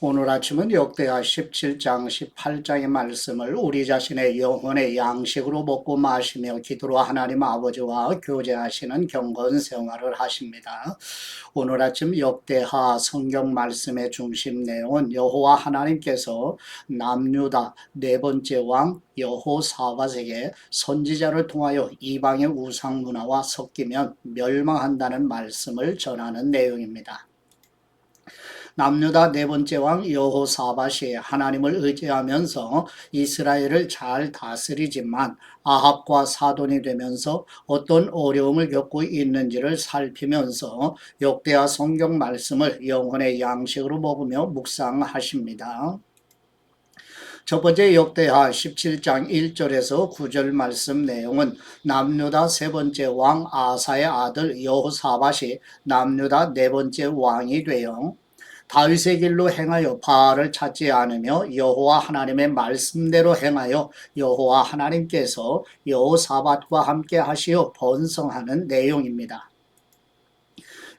오늘 아침은 역대하 17장 18장의 말씀을 우리 자신의 영혼의 양식으로 먹고 마시며 기도로 하나님 아버지와 교제하시는 경건 생활을 하십니다. 오늘 아침 역대하 성경 말씀의 중심 내용은 여호와 하나님께서 남유다 네 번째 왕 여호사밧에게 선지자를 통하여 이방의 우상 문화와 섞이면 멸망한다는 말씀을 전하는 내용입니다. 남유다 네 번째 왕 여호사밧이 하나님을 의지하면서 이스라엘을 잘 다스리지만 아합과 사돈이 되면서 어떤 어려움을 겪고 있는지를 살피면서 역대하 성경 말씀을 영혼의 양식으로 먹으며 묵상하십니다. 첫 번째 역대하 17장 1절에서 9절 말씀 내용은 남유다 세 번째 왕 아사의 아들 여호사밧이 남유다 네 번째 왕이 되어 다윗의 길로 행하여 바알을 찾지 않으며 여호와 하나님의 말씀대로 행하여 여호와 하나님께서 여호사밧과 함께 하시어 번성하는 내용입니다.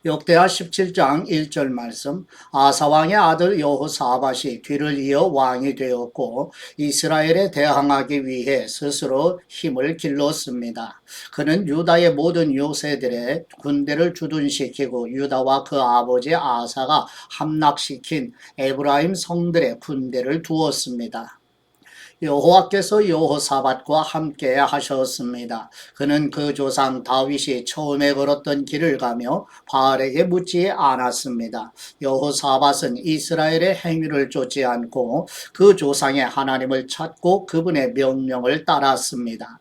역대하 17장 1절 말씀, 아사왕의 아들 여호사밧이 뒤를 이어 왕이 되었고 이스라엘에 대항하기 위해 스스로 힘을 길렀습니다. 그는 유다의 모든 요새들의 군대를 주둔시키고 유다와 그 아버지 아사가 함락시킨 에브라임 성들의 군대를 두었습니다. 여호와께서 여호사밧과 함께 하셨습니다. 그는 그 조상 다윗이 처음에 걸었던 길을 가며 바알에게 묻지 않았습니다. 여호사밧은 이스라엘의 행위를 쫓지 않고 그 조상의 하나님을 찾고 그분의 명령을 따랐습니다.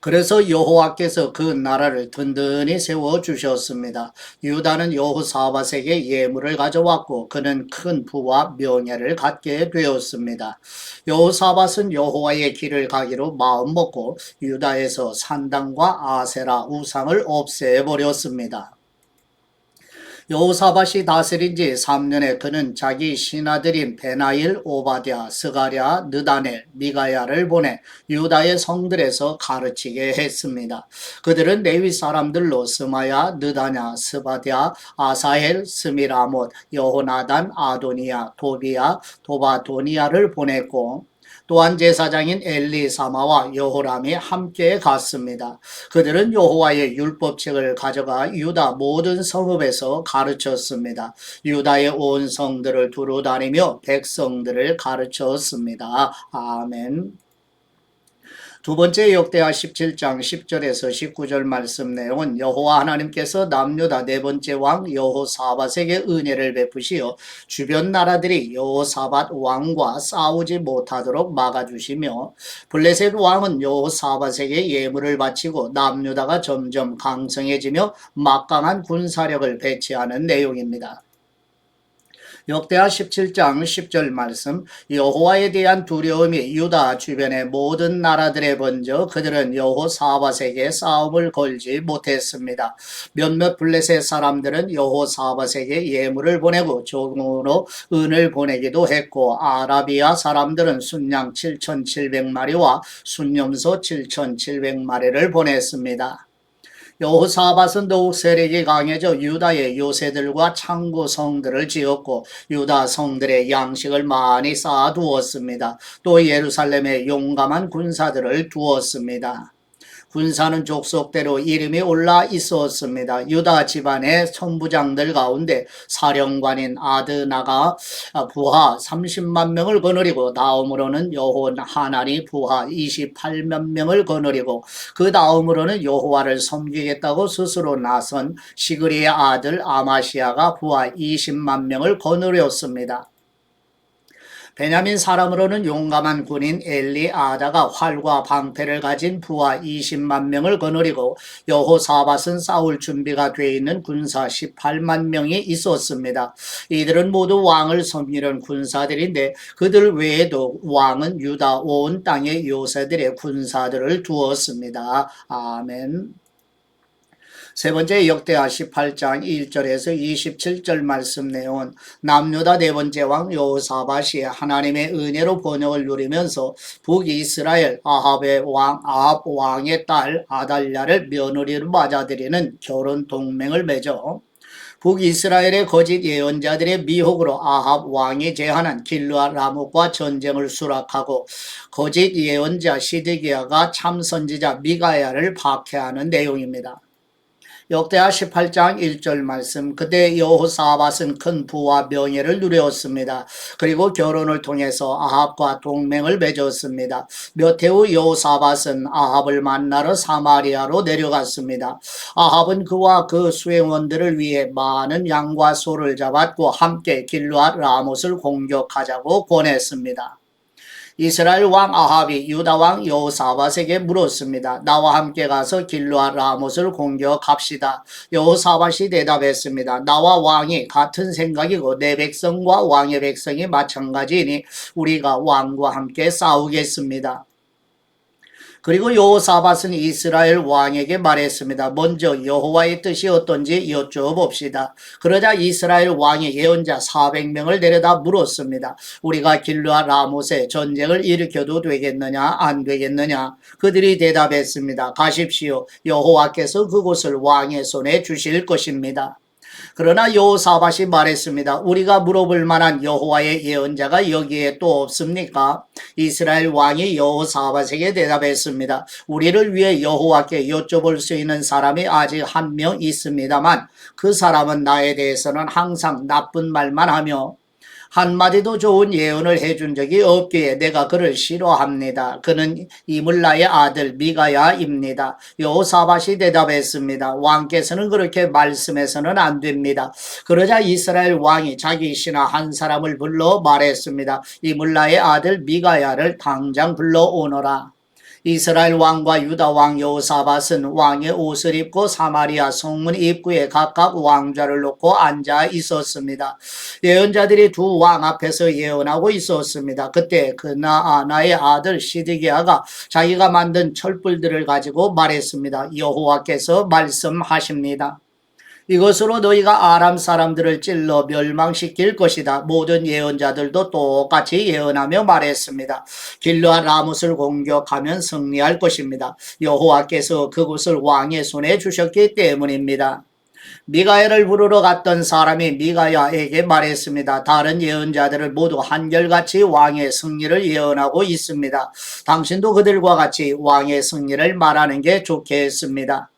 그래서 여호와께서 그 나라를 든든히 세워주셨습니다. 유다는 여호사밧에게 예물을 가져왔고 그는 큰 부와 명예를 갖게 되었습니다. 여호사밧은 여호와의 길을 가기로 마음먹고 유다에서 산당과 아세라 우상을 없애버렸습니다. 여호사밧이 다스린 지 3년에 그는 자기 신하들인 베나일, 오바댜, 스가랴, 느다넬, 미가야를 보내 유다의 성들에서 가르치게 했습니다. 그들은 레위 사람들로 스마야, 느다냐, 스바랴, 아사헬, 스미라못, 여호나단, 아도니야, 도비야, 도바도니야를 보냈고 또한 제사장인 엘리사마와 여호람이 함께 갔습니다. 그들은 여호와의 율법책을 가져가 유다 모든 성읍에서 가르쳤습니다. 유다의 온 성들을 두루 다니며 백성들을 가르쳤습니다. 아멘. 두 번째 역대하 17장 10절에서 19절 말씀 내용은 여호와 하나님께서 남유다 네 번째 왕 여호사밧에게 은혜를 베푸시어 주변 나라들이 여호사밧 왕과 싸우지 못하도록 막아주시며 블레셋 왕은 여호사밧에게 예물을 바치고 남유다가 점점 강성해지며 막강한 군사력을 배치하는 내용입니다. 역대하 17장 10절 말씀, 여호와에 대한 두려움이 유다 주변의 모든 나라들에 번져 그들은 여호사밧에게 싸움을 걸지 못했습니다. 몇몇 블레셋 사람들은 여호사밧에게 예물을 보내고 종으로 은을 보내기도 했고 아라비아 사람들은 순양 7,700마리와 순염소 7,700마리를 보냈습니다. 여호사밧은 더욱 세력이 강해져 유다의 요새들과 창고 성들을 지었고 유다 성들의 양식을 많이 쌓아두었습니다. 또 예루살렘에 용감한 군사들을 두었습니다. 군사는 족속대로 이름이 올라 있었습니다. 유다 집안의 천부장들 가운데 사령관인 아드나가 부하 30만 명을 거느리고 다음으로는 여호하나니 부하 28만 명을 거느리고 그 다음으로는 여호와를 섬기겠다고 스스로 나선 시그리의 아들 아마시아가 부하 20만 명을 거느렸습니다. 베냐민 사람으로는 용감한 군인 엘리아다가 활과 방패를 가진 부하 20만 명을 거느리고 여호사밧은 싸울 준비가 되어 있는 군사 18만 명이 있었습니다. 이들은 모두 왕을 섬기는 군사들인데 그들 외에도 왕은 유다 온 땅의 요새들의 군사들을 두었습니다. 아멘. 세 번째 역대하 18장 1절에서 27절 말씀 내용은 남유다 네 번째 왕 여호사밧이 하나님의 은혜로 번영을 누리면서 북이스라엘 아합 왕의 딸 아달랴를 며느리로 맞아들이는 결혼 동맹을 맺어 북이스라엘의 거짓 예언자들의 미혹으로 아합 왕이 제안한 길르앗 라못과 전쟁을 수락하고 거짓 예언자 시드기야가 참 선지자 미가야를 박해하는 내용입니다. 역대하 18장 1절 말씀. 그때 여호사밧은 큰 부와 명예를 누렸습니다. 그리고 결혼을 통해서 아합과 동맹을 맺었습니다. 몇 해 후 여호사밧은 아합을 만나러 사마리아로 내려갔습니다. 아합은 그와 그 수행원들을 위해 많은 양과 소를 잡았고 함께 길르앗 라못을 공격하자고 권했습니다. 이스라엘 왕 아합이 유다 왕 여호사밧에게 물었습니다. 나와 함께 가서 길르앗 라못을 공격합시다. 여호사밧이 대답했습니다. 나와 왕이 같은 생각이고 내 백성과 왕의 백성이 마찬가지이니 우리가 왕과 함께 싸우겠습니다. 그리고 여호사밧은 이스라엘 왕에게 말했습니다. 먼저 여호와의 뜻이 어떤지 여쭤봅시다. 그러자 이스라엘 왕이 예언자 400명을 데려다 물었습니다. 우리가 길르앗 라못에 전쟁을 일으켜도 되겠느냐 안 되겠느냐. 그들이 대답했습니다. 가십시오. 여호와께서 그곳을 왕의 손에 주실 것입니다. 그러나 여호사밧이 말했습니다. 우리가 물어볼 만한 여호와의 예언자가 여기에 또 없습니까? 이스라엘 왕이 여호사밧에게 대답했습니다. 우리를 위해 여호와께 여쭤볼 수 있는 사람이 아직 한 명 있습니다만 그 사람은 나에 대해서는 항상 나쁜 말만 하며 한마디도 좋은 예언을 해준 적이 없기에 내가 그를 싫어합니다. 그는 이물라의 아들 미가야입니다. 여호사밧이 대답했습니다. 왕께서는 그렇게 말씀해서는 안 됩니다. 그러자 이스라엘 왕이 자기 신하 한 사람을 불러 말했습니다. 이물라의 아들 미가야를 당장 불러오너라. 이스라엘 왕과 유다 왕 여호사밧은 왕의 옷을 입고 사마리아 성문 입구에 각각 왕좌를 놓고 앉아 있었습니다. 예언자들이 두 왕 앞에서 예언하고 있었습니다. 그때 그나아나의 아들 시드기야가 자기가 만든 촛불들을 가지고 말했습니다. 여호와께서 말씀하십니다. 이것으로 너희가 아람 사람들을 찔러 멸망시킬 것이다. 모든 예언자들도 똑같이 예언하며 말했습니다. 길르앗 라못을 공격하면 승리할 것입니다. 여호와께서 그곳을 왕의 손에 주셨기 때문입니다. 미가야를 부르러 갔던 사람이 미가야에게 말했습니다. 다른 예언자들을 모두 한결같이 왕의 승리를 예언하고 있습니다. 당신도 그들과 같이 왕의 승리를 말하는 게 좋겠습니다.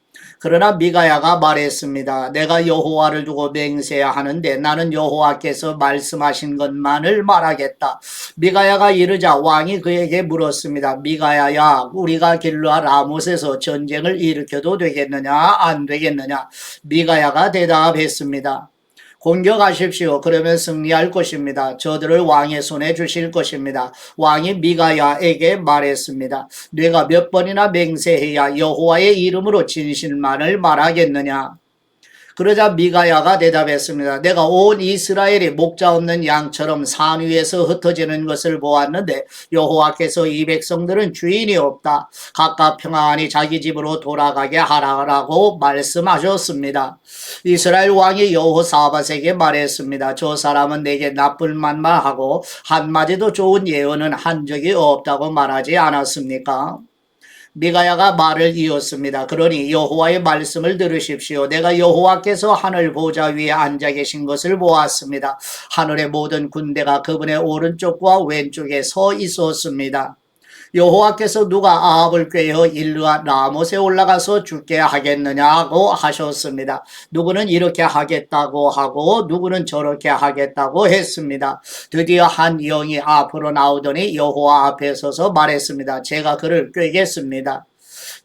그러나 미가야가 말했습니다. 내가 여호와를 두고 맹세해야 하는데 나는 여호와께서 말씀하신 것만을 말하겠다. 미가야가 이르자 왕이 그에게 물었습니다. 미가야야, 우리가 길르앗 라못에서 전쟁을 일으켜도 되겠느냐 안 되겠느냐. 미가야가 대답했습니다. 공격하십시오. 그러면 승리할 것입니다. 저들을 왕의 손에 주실 것입니다. 왕이 미가야에게 말했습니다. 내가 몇 번이나 맹세해야 여호와의 이름으로 진실만을 말하겠느냐. 그러자 미가야가 대답했습니다. 내가 온 이스라엘이 목자 없는 양처럼 산 위에서 흩어지는 것을 보았는데 여호와께서 이 백성들은 주인이 없다. 각각 평안히 자기 집으로 돌아가게 하라고 말씀하셨습니다. 이스라엘 왕이 여호사밧에게 말했습니다. 저 사람은 내게 나쁜 말만 하고 한마디도 좋은 예언은 한 적이 없다고 말하지 않았습니까? 미가야가 말을 이었습니다. 그러니 여호와의 말씀을 들으십시오. 내가 여호와께서 하늘 보좌 위에 앉아 계신 것을 보았습니다. 하늘의 모든 군대가 그분의 오른쪽과 왼쪽에 서 있었습니다. 여호와께서 누가 아합을 꾀어 길르앗 라못에 올라가서 죽게 하겠느냐고 하셨습니다. 누구는 이렇게 하겠다고 하고 누구는 저렇게 하겠다고 했습니다. 드디어 한 영이 앞으로 나오더니 여호와 앞에 서서 말했습니다. 제가 그를 꾀겠습니다.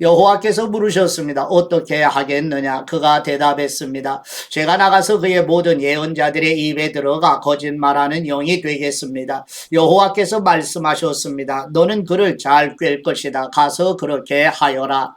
여호와께서 물으셨습니다. 어떻게 하겠느냐? 그가 대답했습니다. 제가 나가서 그의 모든 예언자들의 입에 들어가 거짓말하는 영이 되겠습니다. 여호와께서 말씀하셨습니다. 너는 그를 잘 꿰 것이다. 가서 그렇게 하여라.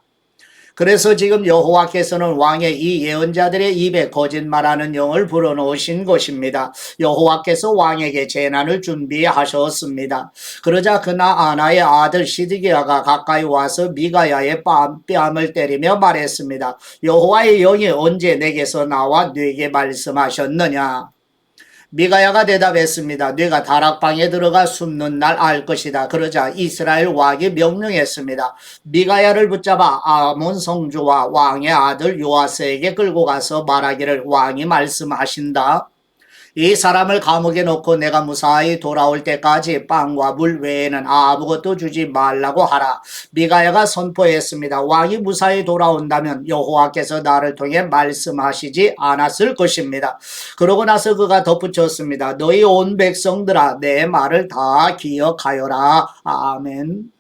그래서 지금 여호와께서는 왕의 이 예언자들의 입에 거짓말하는 영을 불어넣으신 것입니다. 여호와께서 왕에게 재난을 준비하셨습니다. 그러자 그나아나의 아들 시드기야가 가까이 와서 미가야의 뺨을 때리며 말했습니다. 여호와의 영이 언제 내게서 나와 네게 말씀하셨느냐? 미가야가 대답했습니다. 네가 다락방에 들어가 숨는 날 알 것이다. 그러자 이스라엘 왕이 명령했습니다. 미가야를 붙잡아 아몬 성주와 왕의 아들 요아스에게 끌고 가서 말하기를 왕이 말씀하신다. 이 사람을 감옥에 넣고 내가 무사히 돌아올 때까지 빵과 물 외에는 아무것도 주지 말라고 하라. 미가야가 선포했습니다. 왕이 무사히 돌아온다면 여호와께서 나를 통해 말씀하시지 않았을 것입니다. 그러고 나서 그가 덧붙였습니다. 너희 온 백성들아 내 말을 다 기억하여라. 아멘.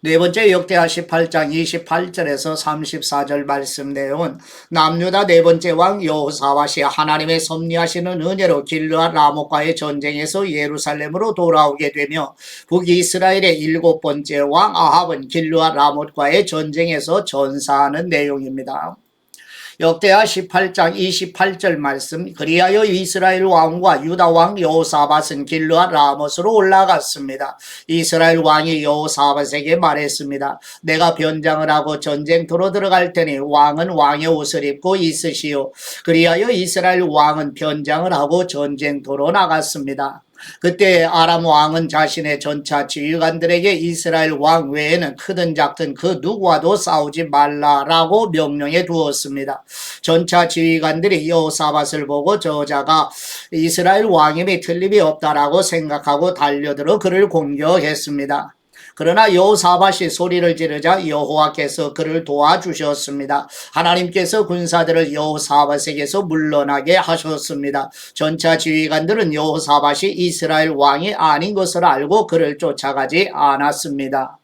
네 번째 역대하 18장 28절에서 34절 말씀 내용은 남유다 네 번째 왕 여호사밧이 하나님의 섭리하시는 은혜로 길르앗 라못과의 전쟁에서 예루살렘으로 돌아오게 되며 북이스라엘의 일곱 번째 왕 아합은 길르앗 라못과의 전쟁에서 전사하는 내용입니다. 역대하 18장 28절 말씀 그리하여 이스라엘 왕과 유다 왕 여호사밧은 길르앗 라못으로 올라갔습니다. 이스라엘 왕이 여호사밧에게 말했습니다. 내가 변장을 하고 전쟁터로 들어갈 테니 왕은 왕의 옷을 입고 있으시오. 그리하여 이스라엘 왕은 변장을 하고 전쟁터로 나갔습니다. 그때 아람 왕은 자신의 전차 지휘관들에게 이스라엘 왕 외에는 크든 작든 그 누구와도 싸우지 말라라고 명령해 두었습니다. 전차 지휘관들이 여호사밧을 보고 저자가 이스라엘 왕임이 틀림이 없다라고 생각하고 달려들어 그를 공격했습니다. 그러나 여호사밧이 소리를 지르자 여호와께서 그를 도와주셨습니다. 하나님께서 군사들을 여호사밧에게서 물러나게 하셨습니다. 전차 지휘관들은 여호사밧이 이스라엘 왕이 아닌 것을 알고 그를 쫓아가지 않았습니다.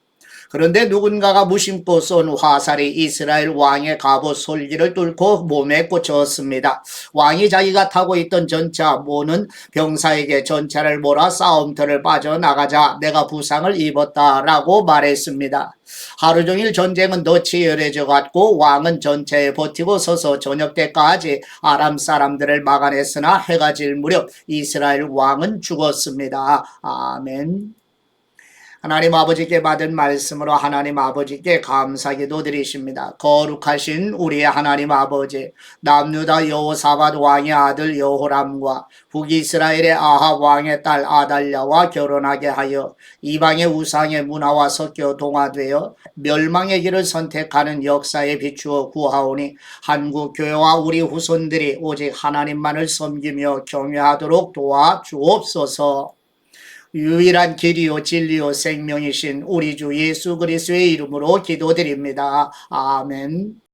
그런데 누군가가 무심코 쏜 화살이 이스라엘 왕의 갑옷 솔기를 뚫고 몸에 꽂혔습니다. 왕이 자기가 타고 있던 전차 모는 병사에게 전차를 몰아 싸움터를 빠져나가자 내가 부상을 입었다라고 말했습니다. 하루 종일 전쟁은 더 치열해져 갔고 왕은 전차에 버티고 서서 저녁 때까지 아람 사람들을 막아냈으나 해가 질 무렵 이스라엘 왕은 죽었습니다. 아멘. 하나님 아버지께 받은 말씀으로 하나님 아버지께 감사기도 드리십니다. 거룩하신 우리의 하나님 아버지, 남유다 여호사밧 왕의 아들 여호람과 북이스라엘의 아합 왕의 딸 아달랴와 결혼하게 하여 이방의 우상의 문화와 섞여 동화되어 멸망의 길을 선택하는 역사에 비추어 구하오니 한국 교회와 우리 후손들이 오직 하나님만을 섬기며 경외하도록 도와주옵소서. 유일한 길이요 진리요 생명이신 우리 주 예수 그리스도의 이름으로 기도드립니다. 아멘.